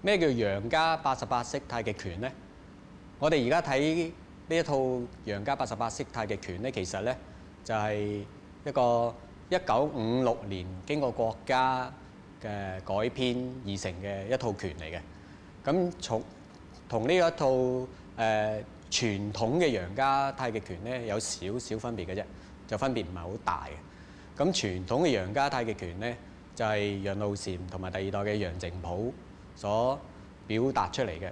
咩叫楊家88式太極拳呢？我哋而家睇呢一套楊家88式太極拳咧，其實咧就係一個1956年經過國家嘅改編而成嘅一套拳嚟嘅。咁同呢一套傳統嘅楊家太極拳咧有少少分別嘅啫，就分別唔係好大嘅。咁傳統嘅楊家太極拳咧就係楊露禪同埋第二代嘅楊靜甫所表達出嚟嘅。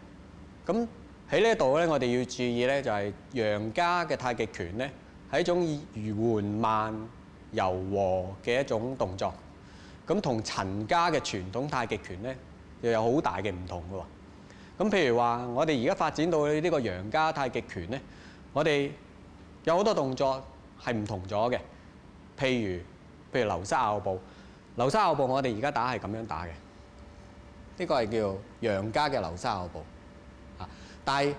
咁喺呢一度咧，我哋要注意咧，就係楊家嘅太極拳咧係一種緩慢柔和嘅一種動作。咁同陳家嘅傳統太極拳咧又有好大嘅唔同嘅喎。咁譬如話，我哋而家發展到呢個楊家太極拳咧，我哋有好多動作係唔同咗嘅。譬如流沙拗步，流沙拗步我哋而家打係咁樣打嘅。呢個係叫楊家嘅流沙拗步。但係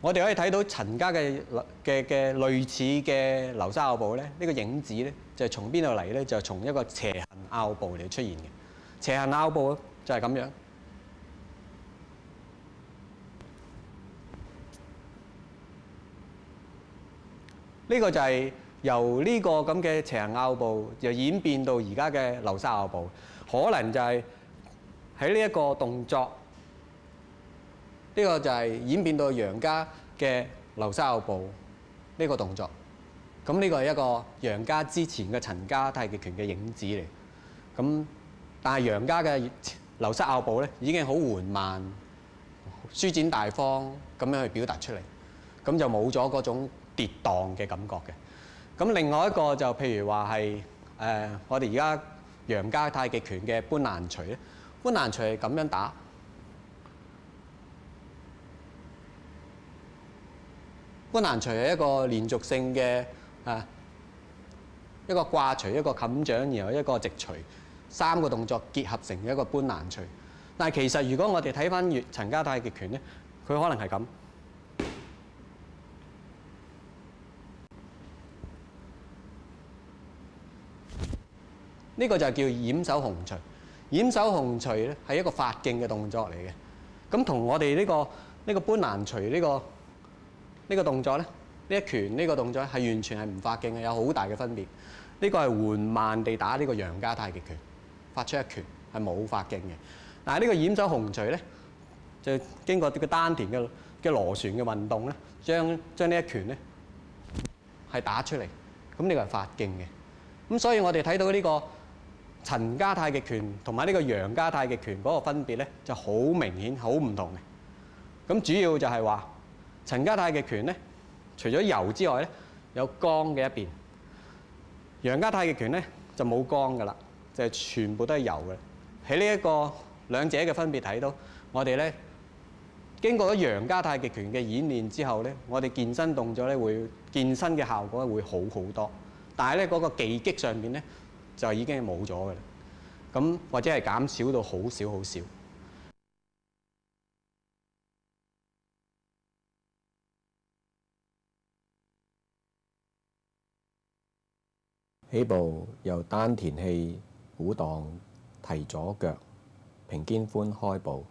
我哋可以睇到陳家嘅類似嘅流沙拗步咧，呢個影子咧就係從邊度嚟咧？就係從一個斜行拗步嚟出現嘅。斜行拗步就係咁樣。呢個就係由呢個咁嘅斜行拗步，又演變到而家嘅流沙拗步，可能就係喺呢一個動作。呢個就係演變到楊家嘅流沙拗步呢個動作。咁呢個係一個楊家之前嘅陳家太極拳嘅影子嚟。咁但係楊家嘅流沙拗步咧已經好緩慢、舒展大方咁樣去表達出嚟，咁就冇咗嗰種跌宕嘅感覺嘅。咁另外一個就譬如話係我哋而家楊家太極拳嘅搬蘭捶咧，搬蘭捶係咁樣打。搬蘭捶係一個連續性嘅一個掛捶、一個冚掌，然後一個直捶，三個動作結合成一個搬蘭捶。但係其實如果我哋睇翻陳家太極拳咧，佢可能係咁。呢個就叫掩手紅捶。掩手紅捶咧係一個發勁嘅動作嚟嘅。咁同我哋呢個搬蘭捶呢個動作咧，呢一拳呢個動作係完全係唔發勁嘅，有好大嘅分別。呢個係緩慢地打呢個楊家太極拳，發出一拳係冇發勁嘅。但係呢個掩手紅捶咧，就經過個丹田嘅螺旋嘅運動咧，將呢一拳咧係打出嚟。咁呢個係發勁嘅。咁所以我哋睇到呢個陳家太極拳同埋呢個楊家太極拳嗰個分別咧，就好明顯、好唔同嘅。咁主要就係話陳家太極拳咧，除咗柔之外咧，有剛嘅一邊；楊家太極拳咧就冇剛噶啦，就係全部都係柔嘅。喺呢一個兩者嘅分別睇到，我哋咧經過咗楊家太極拳嘅演練之後咧，我哋健身動作咧會健身嘅效果會好好多。但係咧嗰個技擊上面咧就已經冇咗嘅啦，咁或者係減少到好少好少。起步由丹田氣鼓盪，提左腳，平肩寬開步，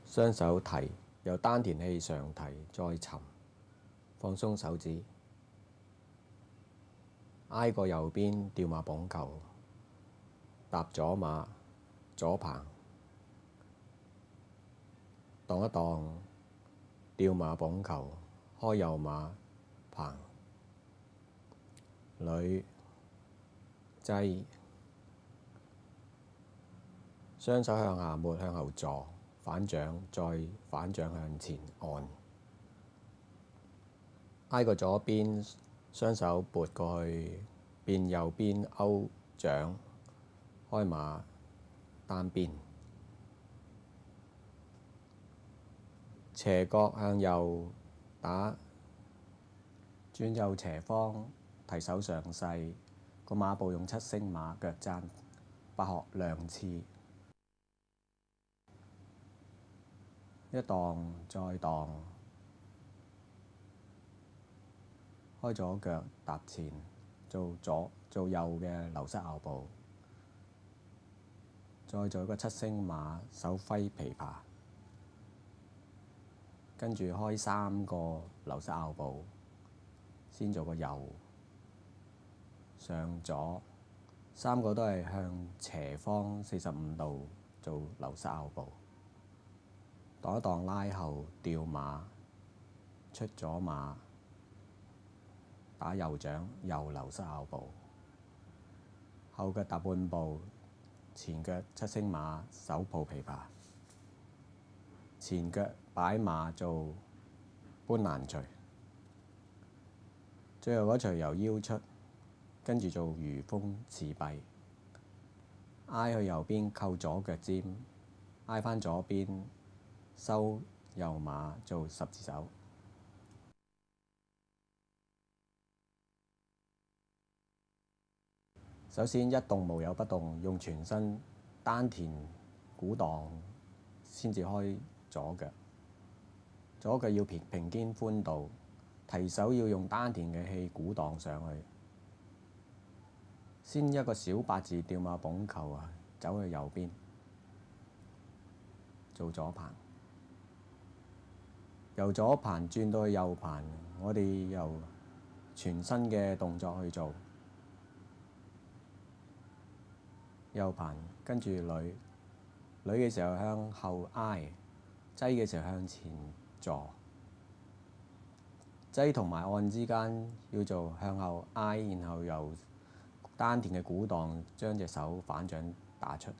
雙手提，由丹田氣上提再沉，放鬆手指，挨過右邊吊馬捧球，踏左馬左棚，盪一盪吊馬捧球，開右馬棚。捋擠，雙手向下抹向後坐，反掌再反掌向前按，挨過左邊，雙手撥過去，變右邊勾掌，開馬單邊，斜角向右打，轉右斜方。提手上勢，個馬步用七星馬，腳踭八學兩次，一盪再盪，開左腳踏前，做右嘅流沙拗步，再做一個七星馬，手揮琵琶，跟住開3個流失拗步，先做個右上左，3個都係向斜方45度做流失拗步，蕩一蕩拉後掉馬，出左馬，打右掌，右流失拗步，後腳踏半步，前腳七星馬，手抱琵琶，前腳擺馬做搬攔捶，最後嗰捶由腰出，跟住做魚風似臂，挨去右邊扣左腳尖，挨返左邊收右馬做十字手。首先一動無有不動，用全身丹田鼓盪先至開左腳。左腳要平肩寬度，提手要用丹田嘅氣鼓盪上去。先一個小八字吊馬捧球啊，走去右邊做左盤，由左盤轉到去右盤，我哋由全身嘅動作去做。右盤跟住捋嘅時候向後挨，擠嘅時候向前坐，擠同埋按之間要做向後挨，然後由丹田嘅鼓盪將隻手反掌打出。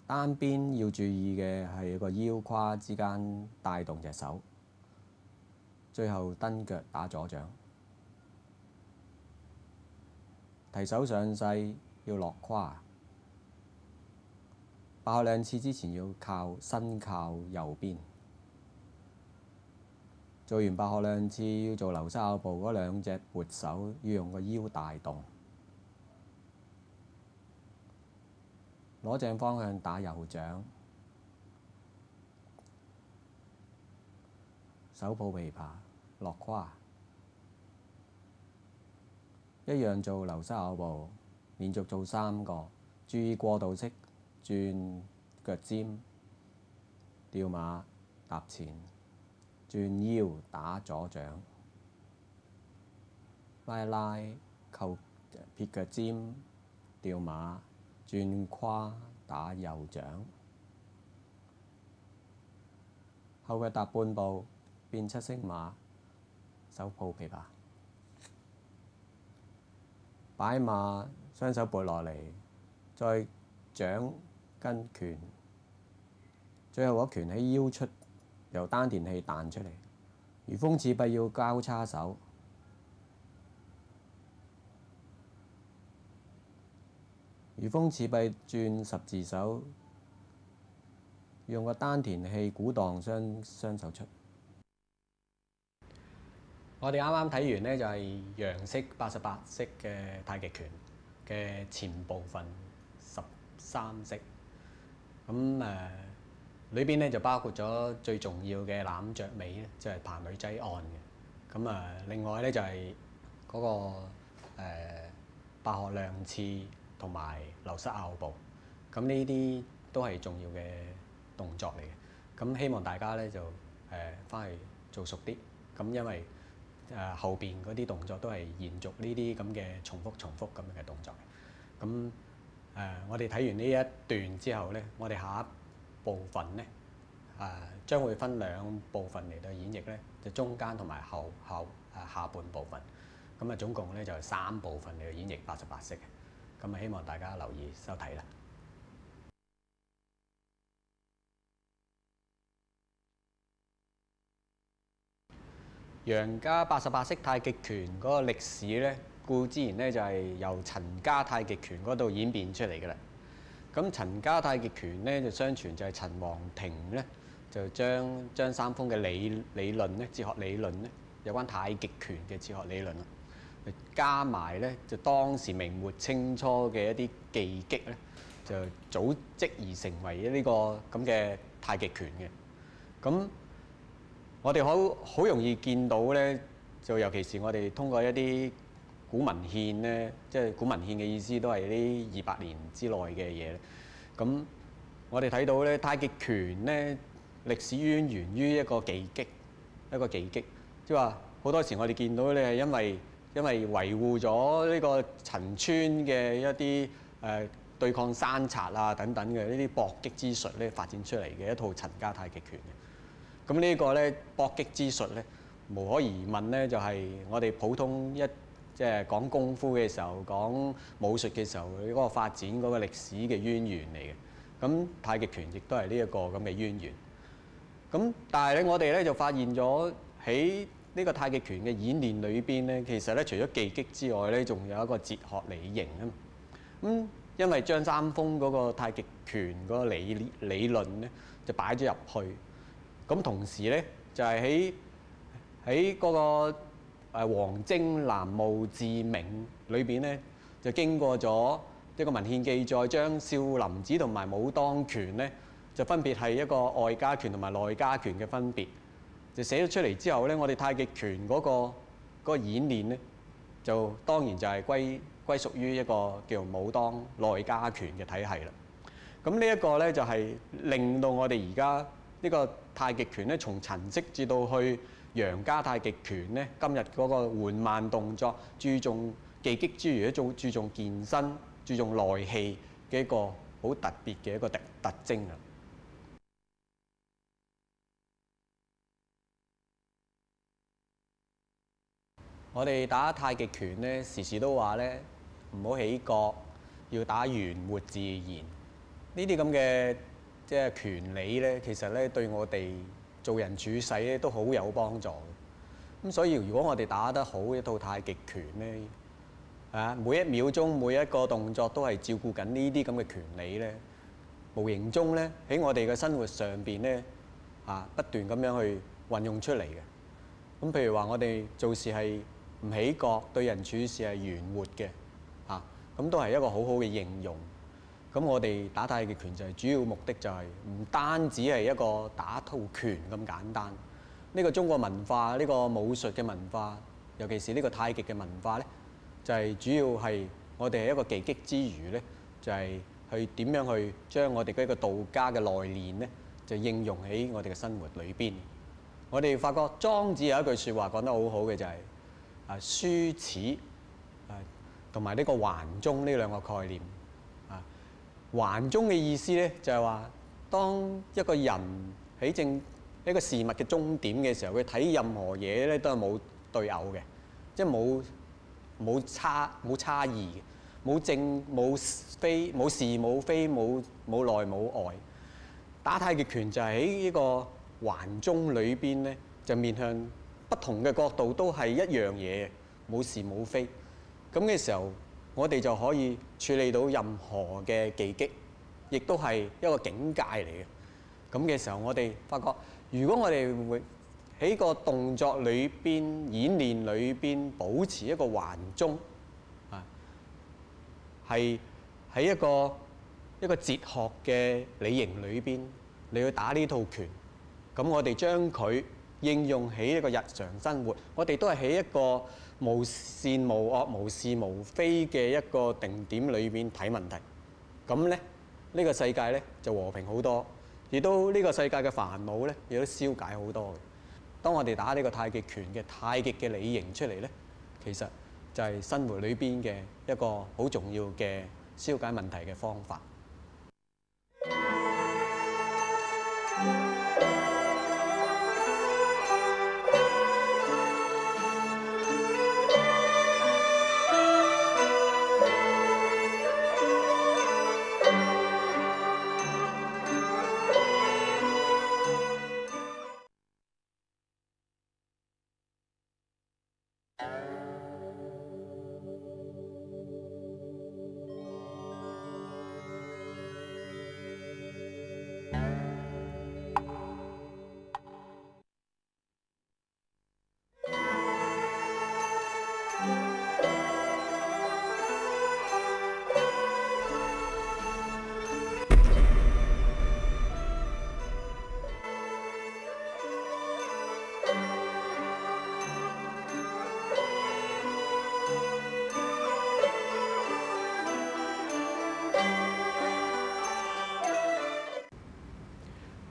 單邊要注意嘅係個腰胯之間帶動隻手，最後蹬腳打左掌。提手上勢要落胯，八學兩次之前要身靠右邊。做完八學兩次要做流失拗步，嗰兩隻撥手要用個腰帶動，攞正方向打右掌，手抱琵琶落胯。一樣做流失拗步，連續做3個，注意過渡式轉腳尖、吊馬、踏前、轉腰打左掌、拉一拉、扣撇腳尖、吊馬、轉胯打右掌，後腳踏半步變七星馬，手抱琵琶。擺馬，雙手撥落嚟，再掌跟拳，最後嗰拳喺腰出，由丹田氣彈出嚟。魚風似臂要交叉手，魚風似臂轉十字手，用個丹田氣鼓盪雙手出。我哋啱啱睇完呢，就係楊式88式嘅太極拳嘅前部分13式。咁裏邊咧就包括咗最重要嘅攬著尾咧，即係掤捋擠按嘅。咁另外咧就係嗰個八學兩次同埋流失拗步。咁呢啲都係重要嘅動作嚟嘅。咁希望大家咧就翻去做熟啲。咁因為後邊嗰啲動作都係延續呢啲咁嘅重複咁樣嘅動作。咁我哋睇完呢一段之後咧，我哋下一部分咧將會分2部分嚟到演繹咧，就中間同埋下半部分。咁總共咧就係3部分嚟到演繹88式嘅。咁希望大家留意收睇啦。楊家88式太極拳嗰個歷史咧，固之然咧就係由陳家太極拳嗰度演變出嚟嘅啦。咁陳家太極拳咧就相傳就係陳王庭咧就將張三豐嘅理論咧，哲學理論咧，有關太極拳嘅哲學理論啦，加埋咧就當時明末清初嘅一啲技擊咧，就組織而成為呢個咁嘅太極拳嘅。咁我哋好容易見到咧，就尤其是我哋通過一啲古文獻咧，即係古文獻嘅意思都係呢200年之內嘅嘢咧。咁我哋睇到咧，太極拳咧歷史淵源於一個技擊，即係話好多時我哋見到咧係因為維護咗呢個陳村嘅一啲對抗山賊啊等等嘅呢啲搏擊之術咧發展出嚟嘅一套陳家太極拳嘅。咁呢個咧搏擊之術咧，無可疑問咧就係我哋普通即係講功夫嘅時候，講武術嘅時候嗰個發展嗰個歷史嘅淵源嚟嘅。咁太極拳亦都係呢一個咁嘅淵源。咁但係咧，我哋咧就發現咗喺呢個太極拳嘅演練裏邊咧，其實咧除咗技擊之外咧，仲有一個哲學理型啊。咁因為張三豐嗰個太極拳嗰個理論咧，就擺咗入去。咁同時咧，就係喺嗰個黃征南墓志銘裏邊咧，就經過咗一個文獻記載，將少林寺同埋武當拳咧，就分別係一個外家拳同埋內家拳嘅分別，就寫咗出嚟之後咧，我哋太極拳嗰個演練咧，就當然就係歸屬於一個叫武當內家拳嘅體系啦。咁呢一個咧就係令到我哋而家呢個太極拳咧，從陳式至到去楊家太極拳咧，今日嗰個緩慢動作，注重技擊之餘，都注重健身、注重內氣嘅一個好特別嘅一個特徵啊！我哋打太極拳咧，時時都話咧，唔好起角，要打圓活自然。呢啲咁嘅即係拳理咧，其實咧對我哋做人處世咧都好有幫助嘅。咁所以如果我哋打得好一套太極拳咧，每一秒鐘每一個動作都係照顧緊呢啲咁嘅拳理咧，無形中咧喺我哋嘅生活上邊咧不斷咁樣去運用出嚟嘅。咁譬如話我哋做事係唔起角，對人處事係圓活嘅，咁都係一個好好嘅應用。咁我哋打太極拳就係主要目的就係唔單止係一個打套拳咁簡單。呢個中國文化，呢個武術嘅文化，尤其是呢個太極嘅文化咧，就係主要係我哋係一個技擊之餘咧，就係去點樣去將我哋嘅一個道家嘅內練咧，就應用喺我哋嘅生活裏邊。我哋發覺莊子有一句説話講得好好嘅，就係書恥同埋呢個環中呢兩個概念。環中嘅意思咧就係話，當一個人喺一個事物嘅終點嘅時候，佢睇任何嘢咧都係冇對偶嘅，即係冇差異嘅，冇正冇非，冇是冇非，冇內冇外。打太極拳就係喺呢個環中裏邊咧，就面向不同嘅角度都係一樣嘢，冇是冇非。咁嘅時候，我哋就可以處理到任何嘅技擊，亦都係一個境界嚟嘅。咁嘅時候，我哋發覺，如果我哋會喺個動作裏邊、演練裏邊保持一個環中，係喺一個哲學嘅理型裏邊，你去打呢套拳，咁我哋將佢應用喺一個日常生活，我哋都係喺一個無善無惡、無是無非嘅一個定點裏邊睇問題。咁咧，呢個世界咧就和平好多，亦都呢個世界嘅煩惱咧亦都消解好多嘅。當我哋打呢個太極拳嘅太極嘅理型出嚟咧，其實就係生活裏邊嘅一個好重要嘅消解問題嘅方法。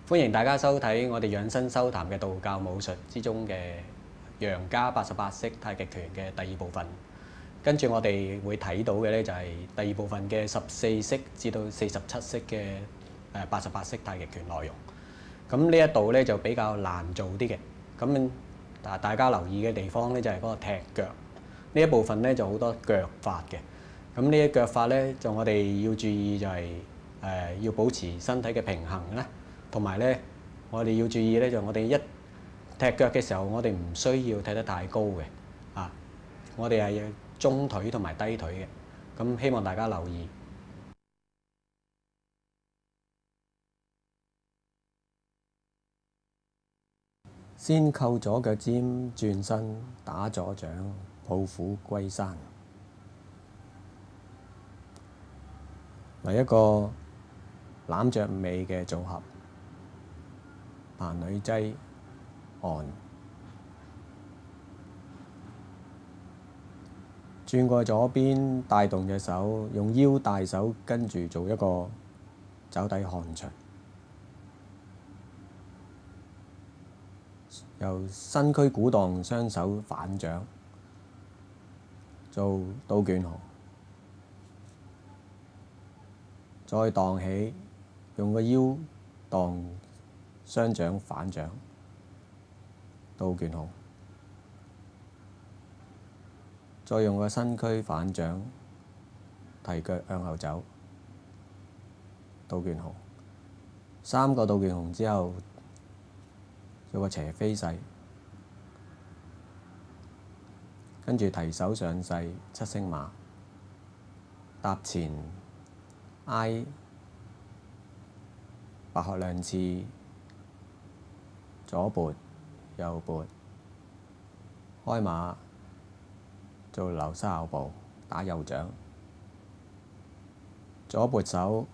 歡迎大家收睇我哋養生修談嘅道教武術之中嘅楊家88式太極拳嘅第二部分。跟住我哋會睇到嘅咧就係第二部分嘅14式至到47式嘅88式太極拳內容。咁呢一度咧就比較難做啲嘅。咁大家留意嘅地方咧就係嗰個踢腳呢一部分咧就好多腳法嘅。咁呢啲腳法咧就我哋要注意就係要保持身體嘅平衡啦。同埋咧，我哋要注意咧，就我哋一踢腳嘅時候，我哋唔需要踢得太高嘅，我哋係中腿同埋低腿嘅，咁希望大家留意。先扣左腳尖，轉身打左掌，抱虎歸山。嚟一個攬着尾嘅組合。彈女擠按，轉過左邊，帶動隻手，用腰帶手跟住做一個肘底看長，由身軀鼓盪，雙手反掌，做倒捲毫，再盪起，用個腰盪。雙掌反掌，倒捲毫，再用個身軀反掌，提腳向後走，倒捲毫。3個倒捲毫之後，做個斜飛勢，跟住提手上勢7星馬，踏前挨白鶴兩次。左撥右撥，開馬做流沙咬步，打右掌，左撥手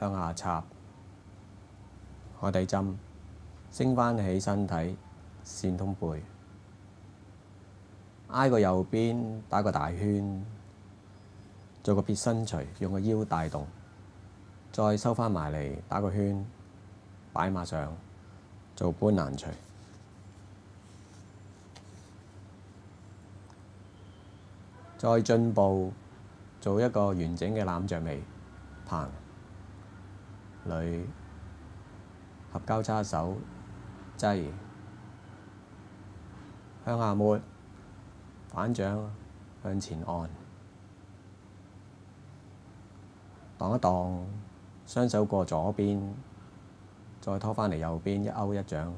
向下插，海底針，升返起身體，線通背，挨個右邊打個大圈，做個撇身捶，用個腰帶動，再收返埋嚟打個圈，擺馬上。做搬攔捶，再進步做一個完整嘅攬着尾掤捋合交叉手擠向下抹反掌向前按，盪一盪，雙手過左邊。再拖返嚟右邊，一勾一掌，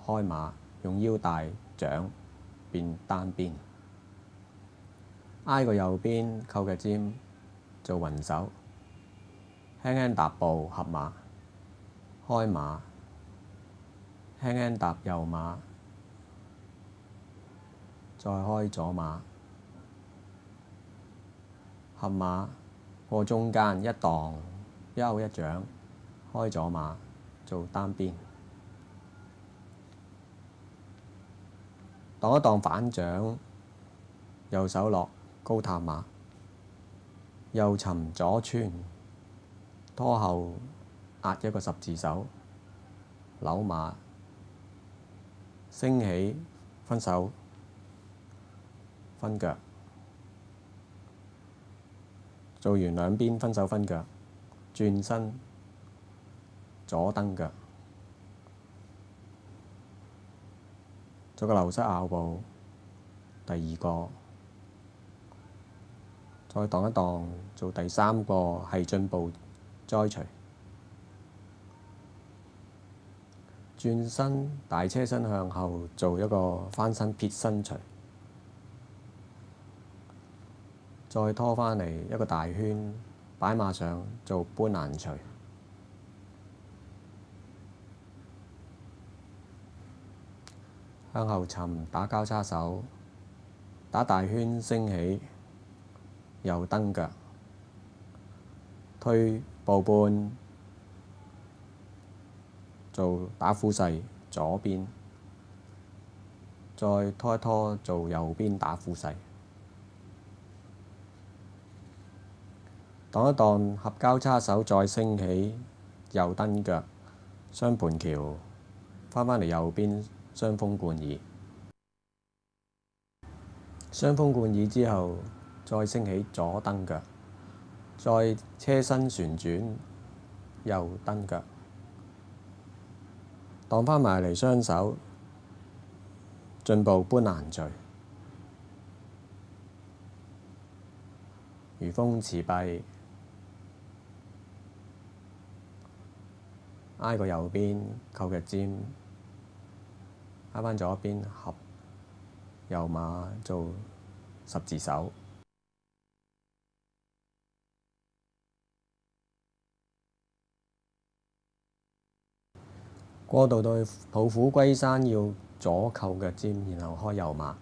開馬，用腰帶掌變單邊，挨個右邊，扣腳尖，做雲手，輕輕踏步合馬，開馬，輕輕踏右馬，再開左馬，合馬，過中間一盪，一勾一掌，開左馬。做單邊，盪一盪反掌，右手落高探馬，右沉左穿，拖後壓一個十字手，扭馬，升起分手分腳，做完兩邊分手分腳，轉身。左蹬腳，做個流失咬步，第二個，再盪一盪，做第3個係進步栽捶，轉身大車身向後做一個翻身撇身捶，再拖返嚟一個大圈，擺馬上做搬攔捶。向後沉打交叉手，打大圈升起，右蹬腳，推步半，做打虎勢左邊，再拖一拖做右邊打虎勢，盪一盪合交叉手再升起，右蹬腳，雙盤橋翻返嚟右邊雙風貫耳，雙風貫耳之後再升起左蹬腳，再車身旋轉右蹬腳，盪翻埋嚟雙手進步搬蘭序，如風似壁，挨個右邊扣腳尖，挨返左邊合右馬做十字手。過渡到抱虎歸山要左扣腳尖，然後開右馬，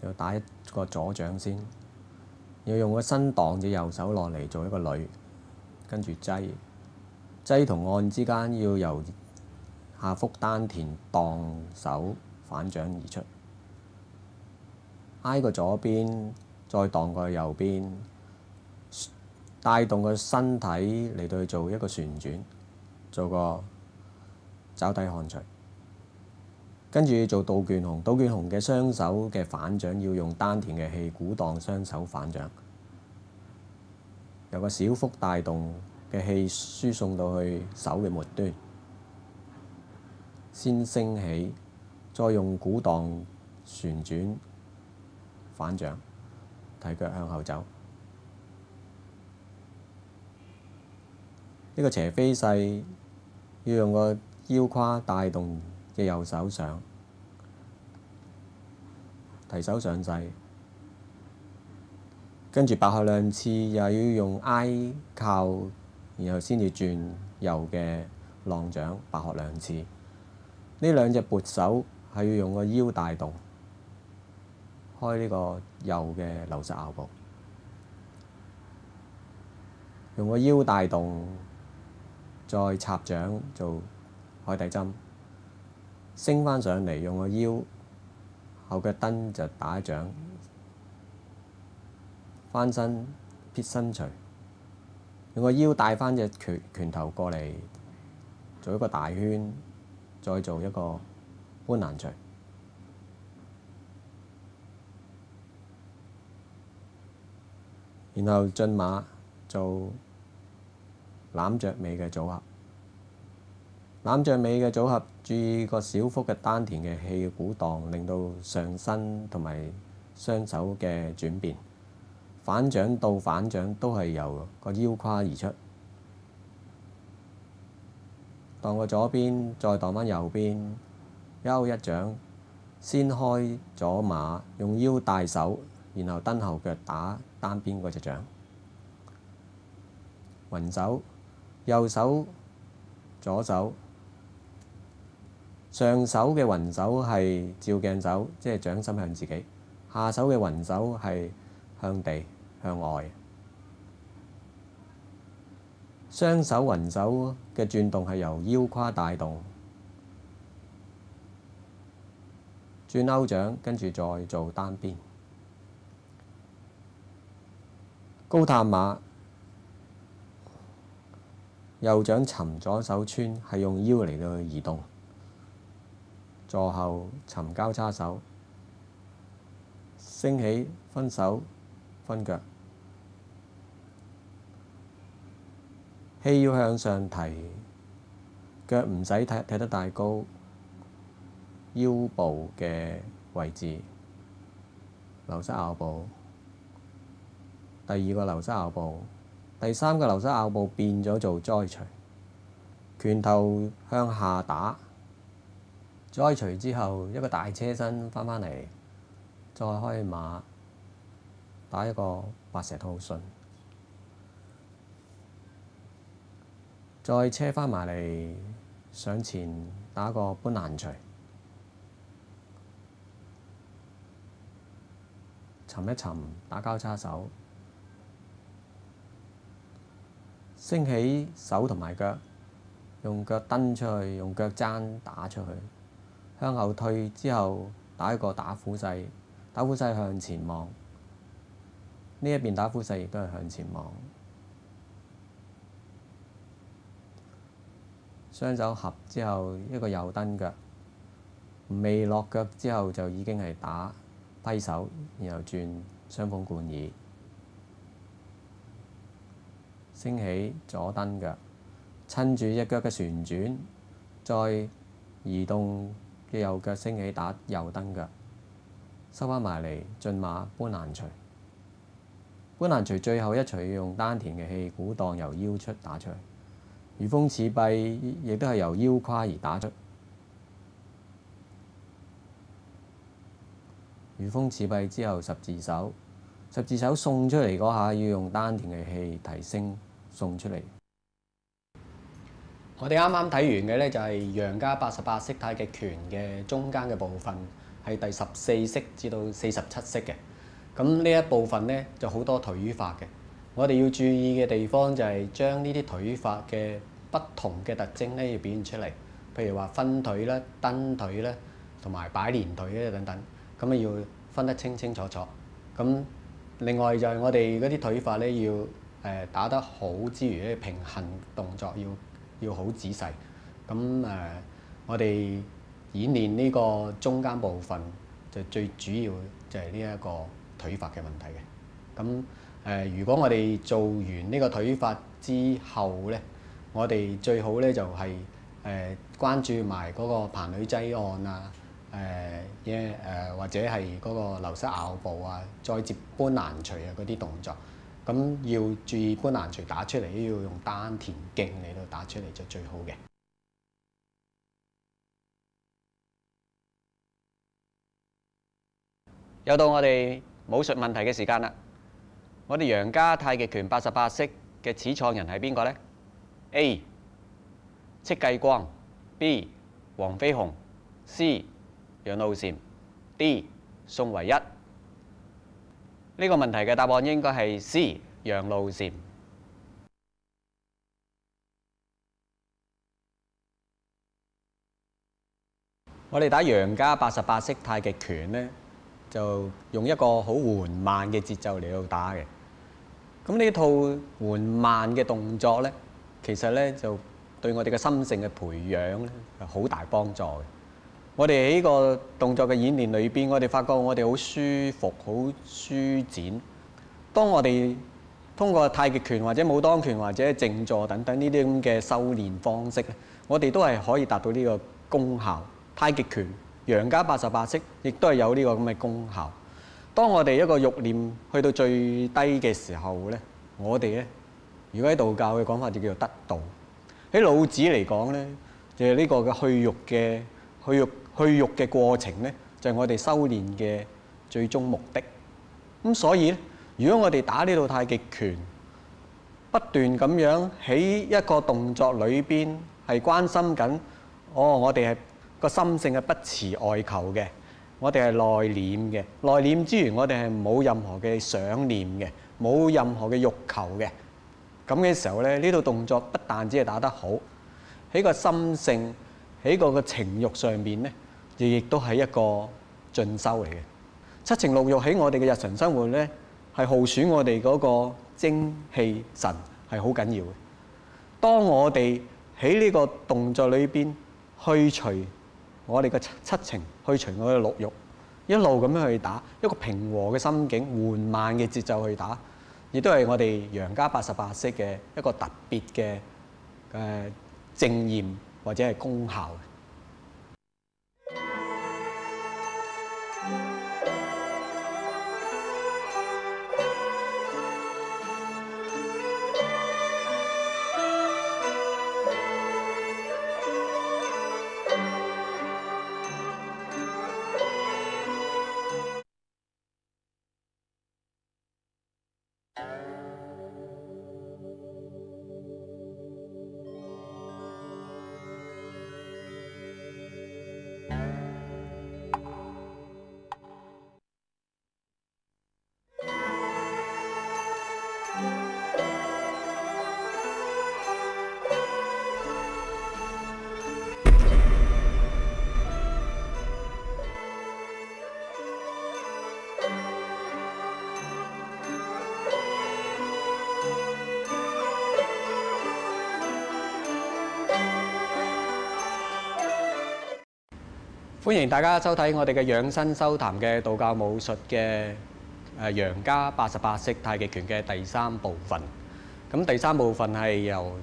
要打一個左掌先，要用個身擋隻右手落嚟做一個捋，跟住擠同按之間要由下腹丹田盪手反掌而出，挨個左邊再盪個右邊，帶動個身體嚟到去做一個旋轉，做個爪底看捶，跟住做倒捲紅。倒捲紅嘅雙手嘅反掌要用丹田嘅氣鼓盪雙手反掌，由個小腹帶動嘅氣輸送到去手嘅末端，先升起，再用鼓盪旋轉反掌，提腳向後走。呢個斜飛勢要用個腰胯帶動嘅右手上，提手上勢，跟住白鶴兩次又要用挨靠，然後先至轉右嘅浪掌白鶴兩次。呢兩隻撥手係要用個腰帶動，開呢個右嘅流實拗步，用個腰帶動，再插掌做海底針，升返上嚟用個腰後腳蹬就打一掌，翻身撇身捶，用個腰帶返隻拳頭過嚟做一個大圈，再做一個搬蘭捶，然後進馬做攬着尾嘅組合。攬着尾嘅組合，注意個小腹嘅丹田嘅氣鼓盪，令到上身同埋雙手嘅轉變。反掌到反掌都係由個腰胯而出。盪個左邊，再盪返右邊，一勾一掌，先開左馬，用腰帶手，然後蹬後腳打單邊嗰隻掌。雲手，右手左手。上手嘅雲手係照鏡手，即係掌心向自己；下手嘅雲手係向地向外。雙手雲手嘅轉動係由腰胯帶動，轉勾掌，跟住再做單邊。高探馬，右掌尋左手穿，係用腰嚟到移動。坐後尋交叉手，升起分手分腳，氣要向上提，腳唔使踢得太高，腰部嘅位置流失拗步。第二個流失拗步，第三個流失拗步變咗做栽捶，拳頭向下打。栽捶之後，一個大車身翻返嚟，再開馬打一個白蛇吐信，再車翻埋嚟上前打個搬蘭捶，尋一尋打交叉手，升起手同埋腳，用腳蹬出去，用腳踭打出去。向後退之後，打一個打虎勢，打虎勢向前望。呢一邊打虎勢亦都係向前望。雙手合之後一個右蹬腳，未落腳之後就已經係打揮手，然後轉雙鳳貫耳，升起左蹬腳，趁住隻腳嘅旋轉，再移動嘅右腳升起打右蹬腳，收翻埋嚟進馬搬攔捶。搬攔捶最後一捶要用丹田嘅氣，鼓盪由腰出打出嚟。如風似壁亦都係由腰胯而打出。如風似壁之後十字手，十字手送出嚟嗰下要用丹田嘅氣提升送出嚟。我哋啱啱睇完嘅咧就係楊家88式太極拳嘅中間嘅部分，係第14式至到47式嘅。咁呢一部分咧就好多腿法嘅。我哋要注意嘅地方就係將呢啲腿法嘅不同嘅特徵咧要表現出嚟，譬如話分腿啦、蹬腿啦，同埋擺連腿咧等等，咁啊要分得清清楚楚。咁另外就係我哋嗰啲腿法咧要打得好之餘咧，平衡動作要好仔細。咁我哋演練呢個中間部分就最主要就係呢一個腿法嘅問題嘅。咁如果我哋做完呢個腿法之後咧，我哋最好咧就係關注埋嗰個掤捋擠按啊，或者係嗰個流失拗步啊，再接搬攔捶啊嗰啲動作。咁要注意搬攔捶打出嚟都要用丹田勁嚟到打出嚟就最好嘅。又到我哋武術問題嘅時間啦！我哋楊家太極拳88式嘅始創人係邊個呢？ A. 戚繼光 B. 黃飛鴻 C. 楊露禪 D. 宋唯一。呢個問題嘅答案應該係 C. 楊露禪。我哋打楊家88式太極拳呢，就用一個好緩慢嘅節奏嚟到打嘅。咁呢套緩慢嘅動作呢，其實呢就對我哋嘅心性嘅培養呢係好大幫助嘅。我哋喺呢個動作嘅演練裏邊，我哋發覺我哋好舒服、好舒展。當我哋通過太極拳或者武當拳或者靜坐等等呢啲咁嘅修練方式咧，我哋都係可以達到呢個功效。太極拳楊家88式亦都係有呢個咁嘅功效。當我哋一個慾念去到最低嘅時候咧，我哋咧，如果喺道教嘅講法就叫做得道。喺老子嚟講咧，就係呢個嘅去慾嘅過程咧，就係我哋修練嘅最終目的。咁所以咧，如果我哋打呢套太極拳，不斷咁樣喺一個動作裏邊係關心緊，我哋係個心性係不持外求嘅，我哋係內斂嘅。內斂之餘，我哋係冇任何嘅想念嘅，冇任何嘅慾求嘅。咁嘅時候咧，呢套動作不但只係打得好，喺個心性喺個情慾上邊咧，亦都係一個進修嚟嘅。七情六慾喺我哋嘅日常生活咧，係耗損我哋嗰個精氣神係好緊要嘅。當我哋喺呢個動作裏邊去除我哋嘅七情，去除我哋嘅六慾，一路咁樣去打，一個平和嘅心境、緩慢嘅節奏去打，亦都係我哋楊家88式嘅一個特別嘅正驗或者係功效。歡迎大家收睇我哋嘅養生修談嘅道教武術嘅楊家88式太極拳嘅第3部分。咁第3部分係由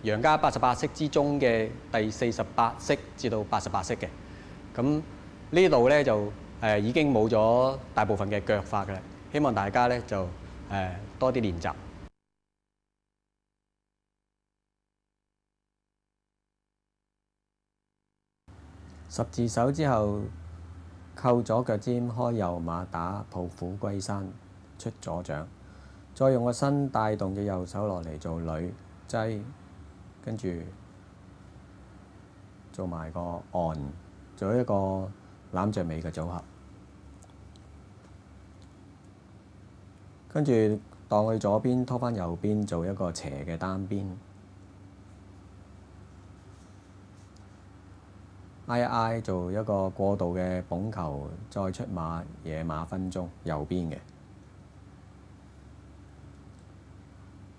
楊家88式之中嘅第48式至到88式嘅。咁呢度咧就已經冇咗大部分嘅腳法嘅啦，希望大家咧就多啲練習。十字手之後，扣左腳尖，開右馬打抱虎歸山，出左掌，再用個身帶動隻右手落嚟做女擠，跟住做埋個按，做一個攬着尾嘅組合。跟住當去左邊拖返右邊，做一個斜嘅單邊。挨一挨做一個過渡嘅捧球，再出馬野馬分鬃右邊嘅，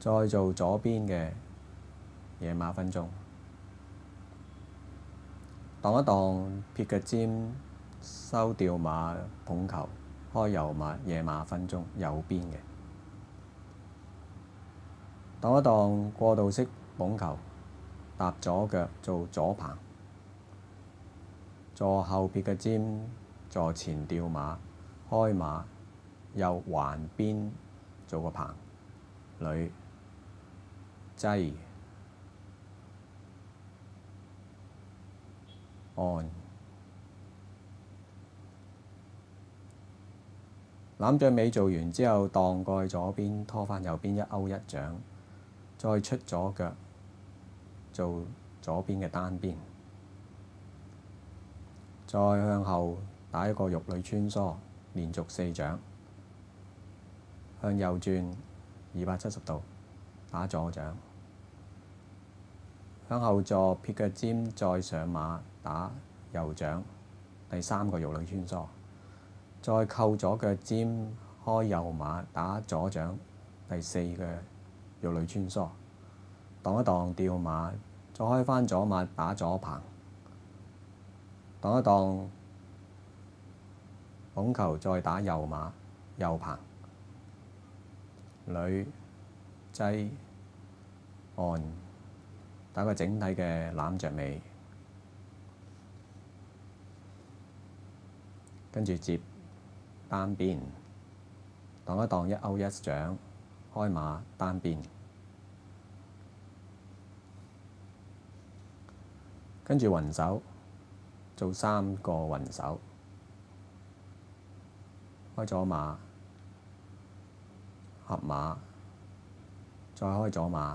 再做左邊嘅野馬分鬃，蕩一蕩撇腳尖收吊馬捧球，開右馬野馬分鬃右邊嘅，蕩一蕩過渡式捧球，踏左腳做左棚。坐後撇腳尖，坐前吊馬，開馬，右環邊做個棚，女擠按，攬著尾做完之後，蕩過去左邊，拖返右邊一勾一掌，再出左腳做左邊嘅單邊。再向後打一個玉女穿梭，連續4掌，向右轉270度，打左掌，向後坐撇腳尖，再上馬打右掌，第3個玉女穿梭，再扣左腳尖，開右馬打左掌，第4個玉女穿梭，蕩一蕩吊馬，再開返左馬打左棚。蕩一蕩捧球，再打右馬右棚，女擠按，打個整體嘅攬着尾，跟住接單邊，蕩一蕩一勾一掌，開馬單邊，跟住雲手。做3個雲手，開左馬，合馬，再開左馬，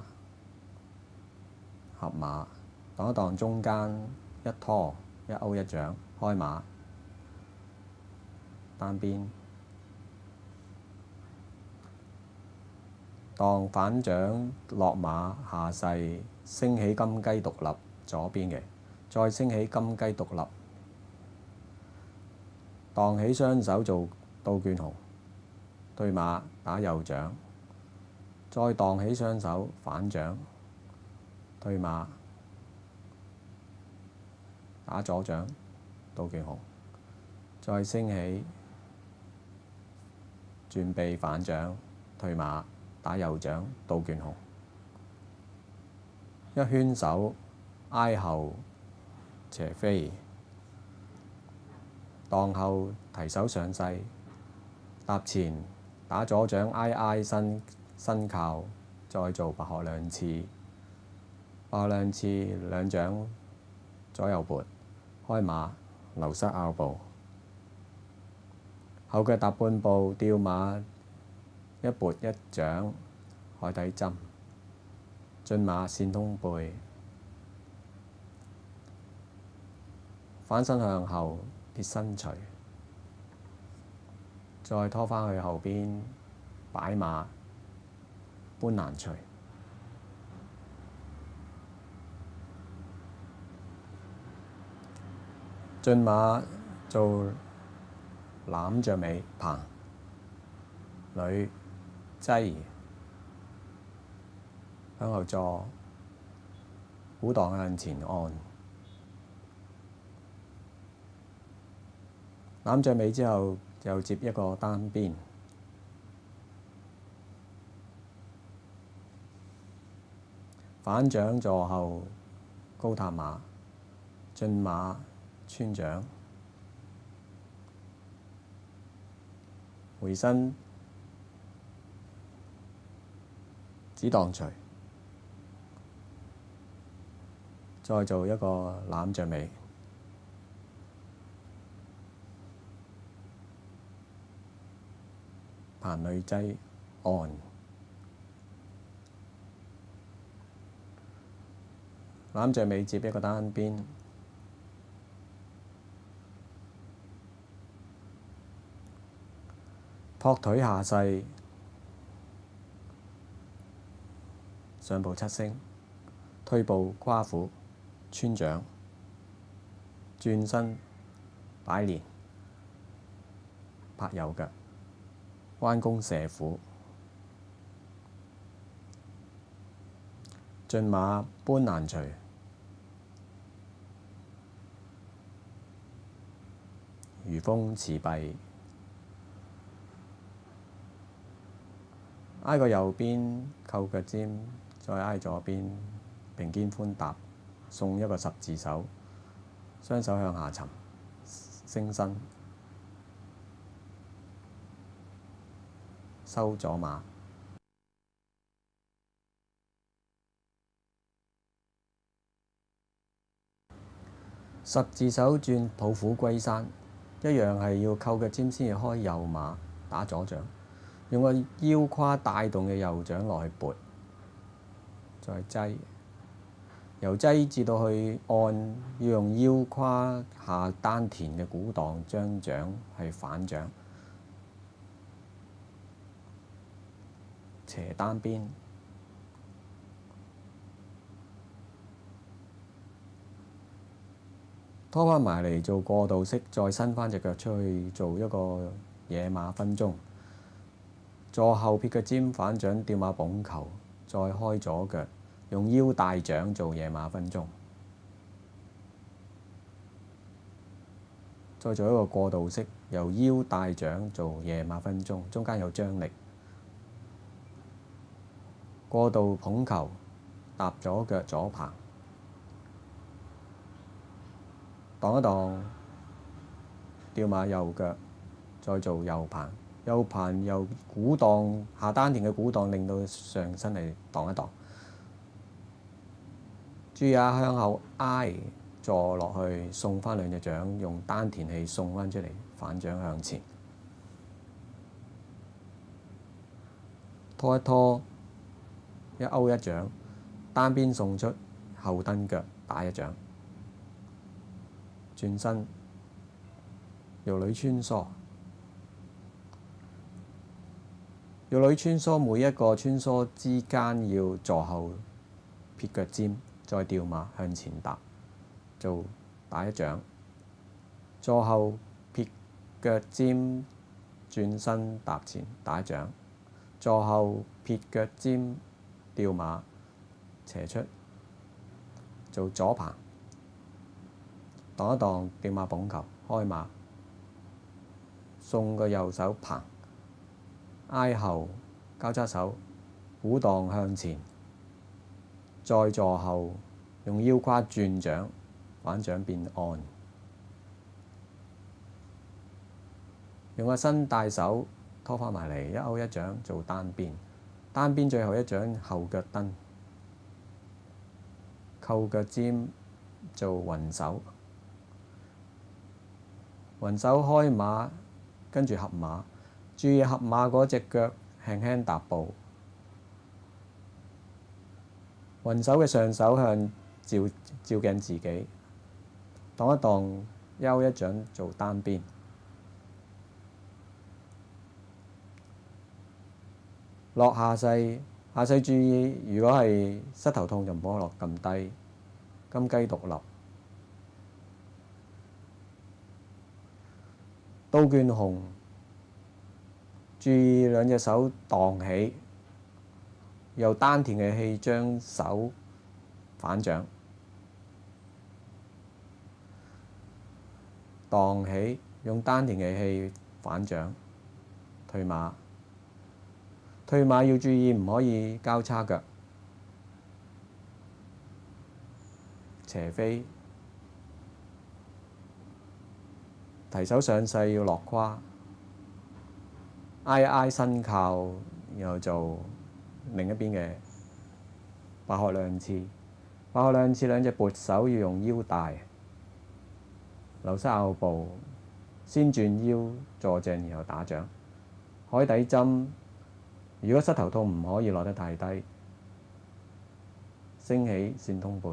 合馬，蕩一蕩中間一拖一勾一掌，開馬，單邊，當反掌落馬下勢，升起金雞獨立左邊嘅。再升起金雞獨立，蕩起雙手做倒捲紅，對馬打右掌，再蕩起雙手反掌，對馬打左掌倒捲紅，再升起轉臂反掌，對馬打右掌倒捲紅，一圈手挨後。斜飛，蕩後提手上勢，踏前打左掌挨挨身靠，再做白鶴兩次，白鶴兩次兩掌左右撥，開馬流失拗步，後腳踏半步吊馬，一撥一掌海底針，進馬線通背。反身向後撇身捶，再拖返去後邊擺馬搬攔捶，進馬做攬着尾棚，女擠向後坐，虎蕩向前按。攬着尾之後，又接一個單邊，反掌坐後高踏馬，進馬穿掌，回身子蕩隨，再做一個攬着尾，盤裏擠按，攬着尾接一個單邊，撲腿下勢，上步七星，退步夸虎，穿掌，轉身擺連，拍右腳，彎弓射虎，進馬搬難隨，如風辭弊，挨個右邊扣腳尖，再挨左邊平肩寬踏，送一個十字手，雙手向下沉，升身，收左馬。十字手轉抱虎歸山，一樣係要扣腳尖先至開右馬打左掌，用個腰胯帶動嘅右掌落去撥，再擠，由擠至到去按，要用腰胯下丹田嘅鼓盪將掌係反掌，斜單邊，拖返埋嚟做過渡式，再伸返隻腳出去做一個野馬分鬃，坐後撇腳尖反掌吊馬捧球，再開左腳，用腰帶掌做野馬分鬃，再做一個過渡式，由腰帶掌做野馬分鬃，中間有張力，過渡捧球，踏左腳左棚，擋一擋，吊馬右腳，再做右棚，右棚由鼓盪下丹田嘅鼓盪，令到上身嚟擋一擋。注意下向後挨坐落去，送返兩隻掌，用丹田氣送返出嚟，反掌向前，拖一拖，一勾一掌，單邊送出，後蹬腳打一掌。轉身，玉女穿梭，玉女穿梭每一個穿梭之間要坐後撇腳尖，再吊馬向前踏，做打一掌，坐後撇腳尖，轉身踏前打一掌，坐後撇腳尖，吊馬斜出，做左棚。擋一擋，吊馬捧球，開馬，送個右手棚，挨後交叉手，鼓盪向前，再坐後，用腰胯轉掌，反掌變按，用個身帶手拖返埋嚟，一勾一掌做單邊，單邊最後一掌後腳蹬，扣腳尖做雲手。雲手開馬，跟住合馬，注意合馬嗰隻腳輕輕踏步。雲手嘅上手向照鏡自己，擋一擋，休一掌做單邊。落下勢，下勢注意，如果係膝頭痛就唔好落咁低，金雞獨立。倒捲紅，注意兩隻手盪起，由丹田嘅氣將手反掌，盪起用丹田嘅氣反掌、退馬。退馬要注意唔可以交叉腳、斜飛。提手上勢要落胯，挨身靠，然後做另一邊嘅白鶴亮翅。白鶴亮翅兩隻撥手要用腰帶，流失拗步，先轉腰坐正，然後打掌。海底針，如果膝頭痛唔可以落得太低，升起線通背，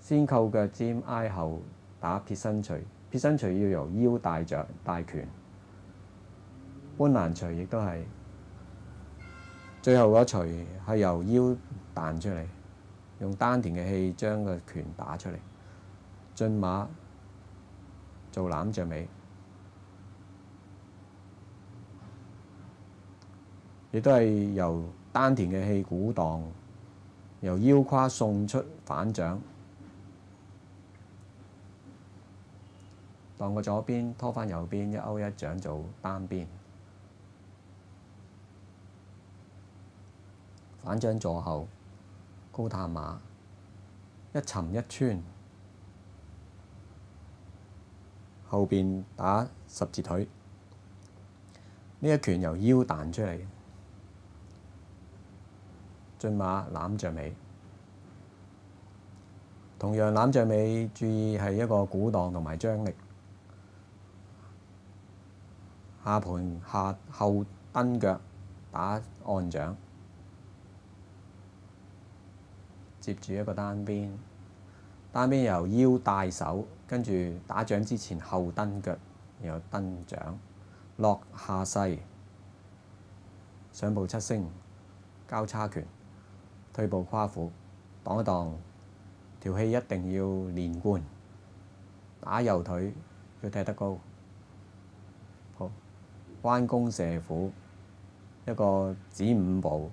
先扣腳尖挨後打撇身捶。撇身捶要由腰帶掌帶拳，搬攔捶亦都係最後嗰捶係由腰彈出嚟，用丹田嘅氣將個拳打出嚟。進馬做攬着尾，亦都係由丹田嘅氣鼓盪，由腰胯送出反掌。盪過左邊，拖返右邊，一勾一掌做單邊。反掌坐後，高探馬，一沉一穿，後邊打十字腿。呢一拳由腰彈出嚟，進馬攬着尾。同樣攬着尾，注意係一個鼓盪同埋張力。下盤下後蹬腳打按掌，接住一個單邊，單邊由腰帶手，跟住打掌之前後蹬腳，然後蹬掌，落下勢，上步七星，交叉拳，退步跨虎，擋一擋，條氣一定要連貫，打右腿要踢得高。彎弓射虎，一個子午步，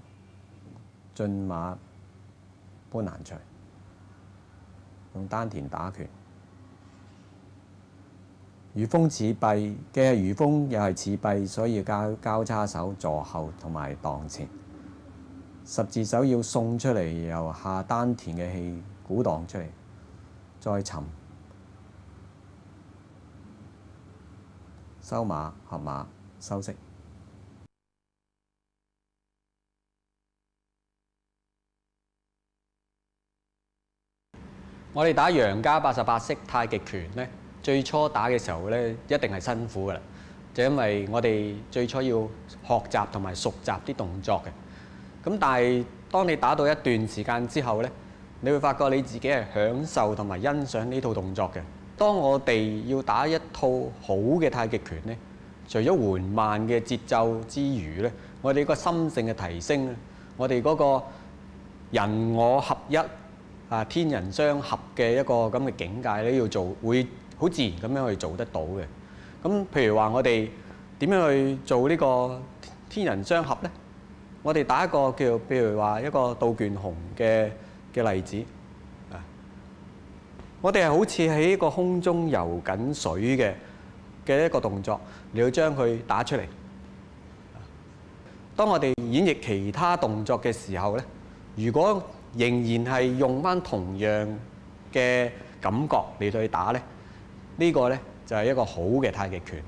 進馬搬攔捶，用丹田打拳。如風似壁，既係如風又係似壁，所以要交叉手坐後同埋盪前。十字手要送出嚟，由下丹田嘅氣鼓盪出嚟，再沉，收馬合馬。收息。我哋打楊家88式太極拳呢，最初打嘅時候呢，一定係辛苦噶啦，就因為我哋最初要學習同埋熟習啲動作嘅。咁但係當你打到一段時間之後呢，你會發覺你自己係享受同埋欣賞呢套動作嘅。當我哋要打一套好嘅太極拳呢，除咗緩慢嘅節奏之餘咧，我哋個心性嘅提升咧，我哋嗰個人我合一天人相合嘅一個咁嘅境界咧，要做會好自然咁樣去做得到嘅。咁譬如話我哋點樣去做呢個天人相合咧？我哋打一個叫譬如話一個倒卷紅嘅例子啊，我哋係好似喺個空中游緊水嘅一個動作，你要將佢打出嚟。當我哋演繹其他動作嘅時候咧，如果仍然係用返同樣嘅感覺嚟到去打咧，呢個咧就係一個好嘅太極拳。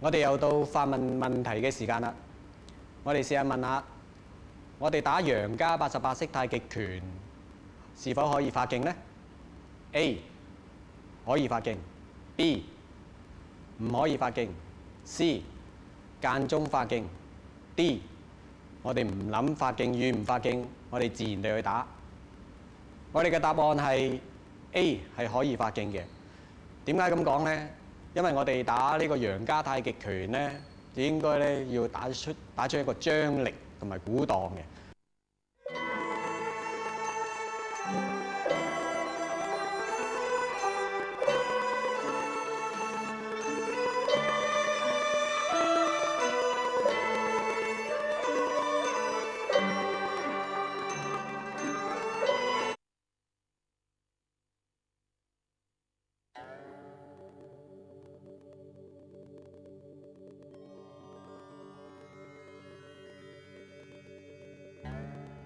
我哋又到發問問題嘅時間啦。我哋試下問下，我哋打楊家88式太極拳是否可以發勁呢？ A 可以發勁 ，B 唔可以發勁 ，C 間中發勁 ，D 我哋唔諗發勁與唔發勁，我哋自然地去打。我哋嘅答案係 A 係可以發勁嘅。點解咁講呢？因為我哋打呢個楊家太極拳呢，應該咧要打出一個張力同埋鼓盪嘅。